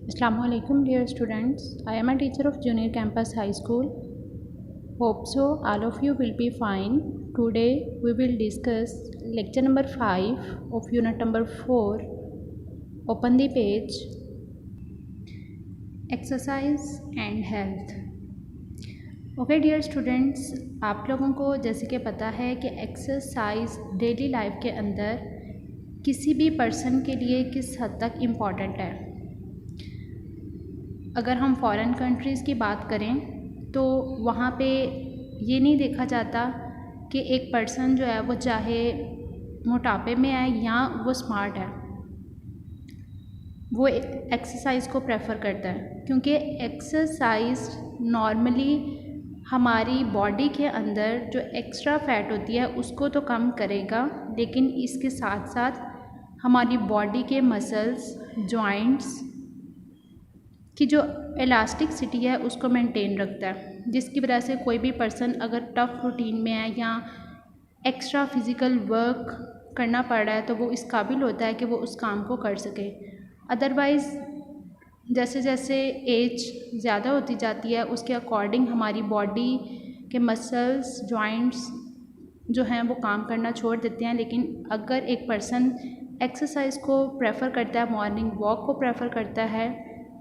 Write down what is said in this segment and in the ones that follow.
Assalamualaikum dear students. I am a teacher of Junior Campus High School. Hope so all of you will be fine. Today we will discuss lecture number 5 of unit number 4. Open the page. Exercise and health. Okay dear students, आप लोगों को जैसे कि पता है कि exercise daily life के अंदर किसी भी पर्सन के लिए किस हद तक इम्पॉर्टेंट है। अगर हम फॉरेन कंट्रीज़ की बात करें तो वहाँ पे ये नहीं देखा जाता कि एक पर्सन जो है वो चाहे मोटापे में है या वो स्मार्ट है, वो एक्सरसाइज को प्रेफर करता है, क्योंकि एक्सरसाइज नॉर्मली हमारी बॉडी के अंदर जो एक्स्ट्रा फैट होती है उसको तो कम करेगा, लेकिन इसके साथ साथ हमारी बॉडी के मसल्स, जॉइंट्स की जो इलास्टिसिटी है उसको मेंटेन रखता है, जिसकी वजह से कोई भी पर्सन अगर टफ रूटीन में है या एक्स्ट्रा फिज़िकल वर्क करना पड़ रहा है तो वो इस काबिल होता है कि वो उस काम को कर सके। अदरवाइज़ जैसे जैसे एज ज़्यादा होती जाती है उसके अकॉर्डिंग हमारी बॉडी के मसल्स, जॉइंट्स जो हैं वो काम करना छोड़ देते हैं। लेकिन अगर एक पर्सन एक्सरसाइज को प्रेफर करता है, मॉर्निंग वॉक को प्रेफर करता है,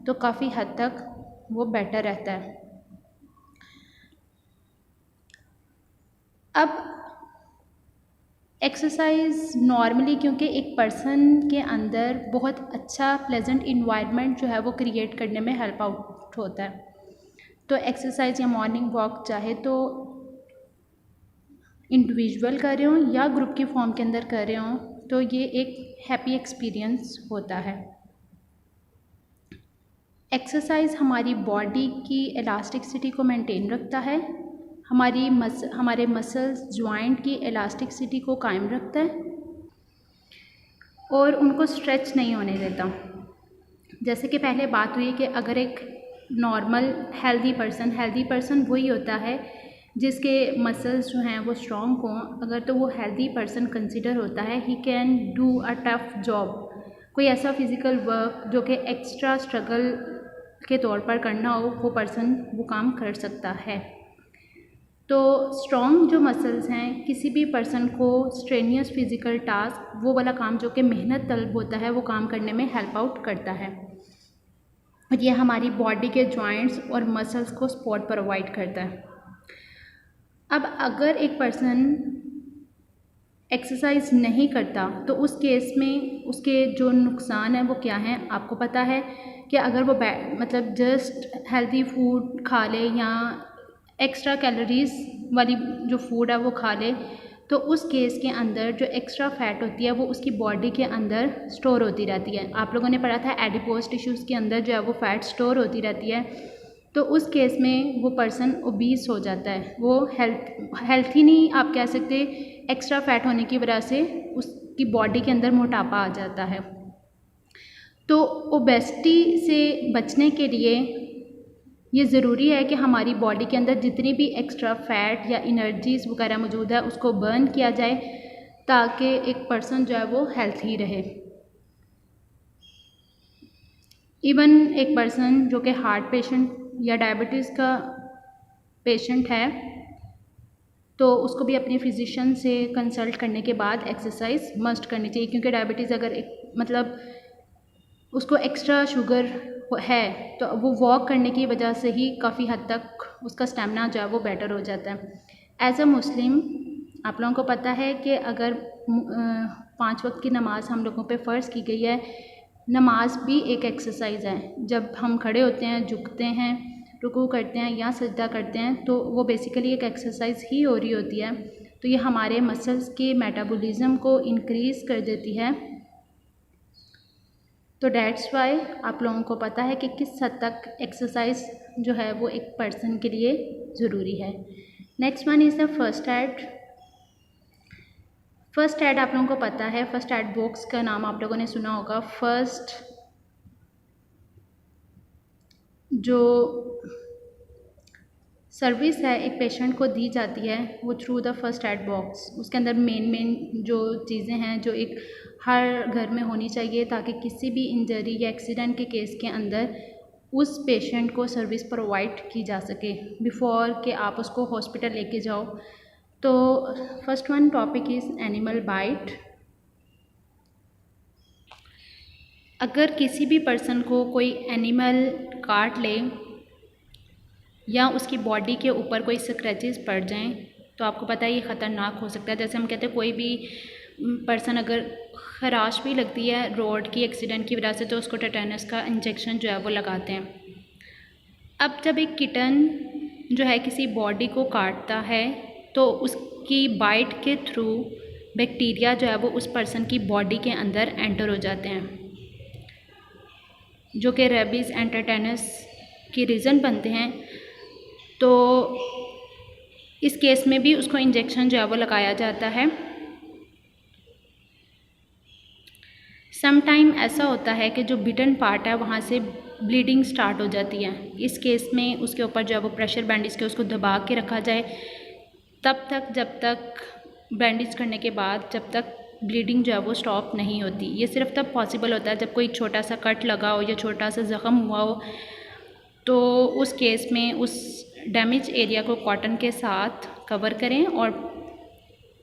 तो काफ़ी हद तक वो बेटर रहता है। अब एक्सरसाइज नॉर्मली क्योंकि एक पर्सन के अंदर बहुत अच्छा प्लेजेंट इन्वायरमेंट जो है वो क्रिएट करने में हेल्प आउट होता है, तो एक्सरसाइज या मॉर्निंग वॉक चाहे तो इंडिविजुअल कर रहे हों या ग्रुप की फॉर्म के अंदर कर रहे हों तो ये एक हैप्पी एक्सपीरियंस होता है। एक्सरसाइज हमारी बॉडी की इलास्टिसिटी को मेंटेन रखता है, हमारे मसल्स, जॉइंट की इलास्टिसिटी को कायम रखता है और उनको स्ट्रेच नहीं होने देता। जैसे कि पहले बात हुई कि अगर एक नॉर्मल हेल्दी पर्सन वही होता है जिसके मसल्स जो हैं वो स्ट्रॉन्ग हों, अगर तो वो हेल्दी पर्सन कंसिडर होता है, he can do a tough job. कोई ऐसा फिज़िकल वर्क जो कि एक्स्ट्रा स्ट्रगल के तौर पर करना हो, वो पर्सन वो काम कर सकता है। तो स्ट्रॉन्ग जो मसल्स हैं किसी भी पर्सन को स्ट्रेनियस फिज़िकल टास्क, वो वाला काम जो कि मेहनत तलब होता है, वो काम करने में हेल्प आउट करता है। और ये हमारी बॉडी के जॉइंट्स और मसल्स को सपोर्ट प्रोवाइड करता है। अब अगर एक पर्सन एक्सरसाइज नहीं करता तो उस केस में उसके जो नुकसान हैं वो क्या हैं, आपको पता है कि अगर वो मतलब जस्ट हेल्दी फूड खा ले या एक्स्ट्रा कैलोरीज वाली जो फूड है वो खा ले, तो उस केस के अंदर जो एक्स्ट्रा फैट होती है वो उसकी बॉडी के अंदर स्टोर होती रहती है। आप लोगों ने पढ़ा था एडिपोज टिश्यूज़ के अंदर जो है वो फैट स्टोर होती रहती है, तो उस केस में वो पर्सन ओबीस हो जाता है। वो हेल्थी नहीं आप कह सकते, एक्स्ट्रा फैट होने की वजह से उसकी बॉडी के अंदर मोटापा आ जाता है। तो ओबेसिटी से बचने के लिए ये ज़रूरी है कि हमारी बॉडी के अंदर जितनी भी एक्स्ट्रा फैट या एनर्जीज़ वगैरह मौजूद है उसको बर्न किया जाए, ताकि एक पर्सन जो है वो हेल्थी रहे। इवन एक पर्सन जो कि हार्ट पेशेंट या डायबिटीज़ का पेशेंट है तो उसको भी अपने फिजिशियन से कंसल्ट करने के बाद एक्सरसाइज मस्ट करनी चाहिए, क्योंकि डायबिटीज़ अगर मतलब उसको एक्स्ट्रा शुगर है तो वो वॉक करने की वजह से ही काफ़ी हद तक उसका स्टेमिना जो है वो बेटर हो जाता है। एज अ मुस्लिम आप लोगों को पता है कि अगर 5 वक्त की नमाज़ हम लोगों पे फ़र्ज़ की गई है, नमाज भी एक एक्सरसाइज है। जब हम खड़े होते हैं, झुकते हैं, रुकू करते हैं या सजदा करते हैं, तो वो बेसिकली एक एक्सरसाइज ही हो रही होती है। तो ये हमारे मसल्स के मेटाबॉलिज्म को इंक्रीज़ कर देती है। तो डेट्स वाई आप लोगों को पता है कि किस हद तक एक्सरसाइज जो है वो एक पर्सन के लिए ज़रूरी है। Next one is the first aid. First aid आप लोगों को पता है, फर्स्ट एड बॉक्स का नाम आप लोगों ने सुना होगा। फर्स्ट जो सर्विस है एक पेशेंट को दी जाती है वो through the first aid box. उसके अंदर मेन जो चीज़ें हैं जो एक हर घर में होनी चाहिए ताकि किसी भी इंजरी या एक्सीडेंट के केस के अंदर उस पेशेंट को सर्विस प्रोवाइड की जा सके बिफोर कि आप उसको हॉस्पिटल लेके जाओ। तो first one topic is animal bite. अगर किसी भी पर्सन को कोई एनिमल काट ले या उसकी बॉडी के ऊपर कोई स्क्रैचेस पड़ जाएं तो आपको पता है ये ख़तरनाक हो सकता है। जैसे हम कहते हैं कोई भी पर्सन अगर खराश भी लगती है रोड की एक्सीडेंट की वजह से तो उसको टेटेनस का इंजेक्शन जो है वो लगाते हैं। अब जब एक किटन जो है किसी बॉडी को काटता है तो उसकी बाइट के थ्रू बैक्टीरिया जो है वो उस पर्सन की बॉडी के अंदर एंटर हो जाते हैं जो कि रेबीज़ एंड टेटेनस की रीज़न बनते हैं। तो इस केस में भी उसको इंजेक्शन जो है वो लगाया जाता है। सम टाइम ऐसा होता है कि जो बिटन पार्ट है वहाँ से ब्लीडिंग स्टार्ट हो जाती है। इस केस में उसके ऊपर जो है वो प्रेशर बैंडेज के उसको दबा के रखा जाए तब तक जब तक बैंडेज करने के बाद जब तक ब्लीडिंग जो है वो स्टॉप नहीं होती। ये सिर्फ तब पॉसिबल होता है जब कोई छोटा सा कट लगा हो या छोटा सा ज़ख़म हुआ हो। तो उस केस में उस डैमेज एरिया को कॉटन के साथ कवर करें और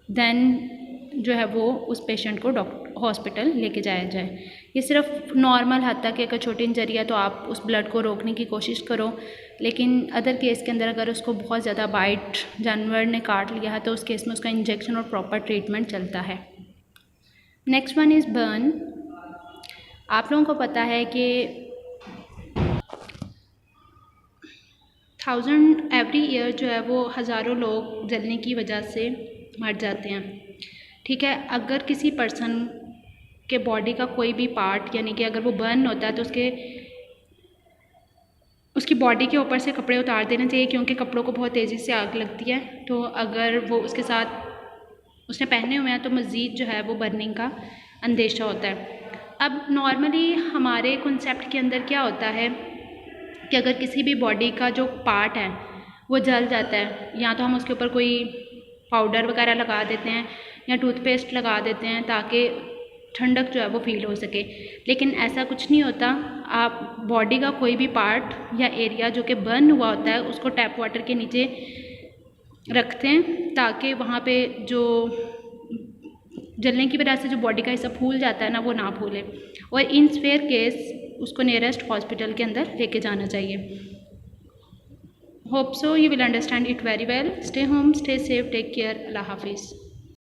देन जो है वो उस पेशेंट को हॉस्पिटल लेके जाया जाए। ये सिर्फ नॉर्मल हद तक अगर छोटी इंजरी है तो आप उस ब्लड को रोकने की कोशिश करो, लेकिन अदर केस के अंदर अगर उसको बहुत ज़्यादा बाइट जानवर ने काट लिया है तो उस केस में उसका इंजेक्शन और प्रॉपर ट्रीटमेंट चलता है। Next one is burn. आप लोगों को पता है कि 1000 एवरी ईयर जो है वो हज़ारों लोग जलने की वजह से मर जाते हैं। ठीक है, अगर किसी पर्सन के बॉडी का कोई भी पार्ट यानी कि अगर वो बर्न होता है तो उसकी बॉडी के ऊपर से कपड़े उतार देने चाहिए क्योंकि कपड़ों को बहुत तेज़ी से आग लगती है। तो अगर वो उसके साथ उसने पहने हुए हैं तो मज़ीद जो है वो बर्निंग का अंदेशा होता है। अब नॉर्मली हमारे कॉन्सेप्ट के अंदर क्या होता है कि अगर किसी भी बॉडी का जो पार्ट है वो जल जाता है या तो हम उसके ऊपर कोई पाउडर वगैरह लगा देते हैं या टूथपेस्ट लगा देते हैं ताकि ठंडक जो है वो फील हो सके, लेकिन ऐसा कुछ नहीं होता। आप बॉडी का कोई भी पार्ट या एरिया जो कि बर्न हुआ होता है उसको टैप वाटर के नीचे रखते हैं ताकि वहाँ पे जो जलने की वजह से जो बॉडी का हिस्सा फूल जाता है ना वो ना फूले, और इन स्पेयर केस उसको नियरेस्ट हॉस्पिटल के अंदर लेके जाना चाहिए। Hope so you will understand it very well. Stay home, stay safe, take care. अल्लाह हाफिज़।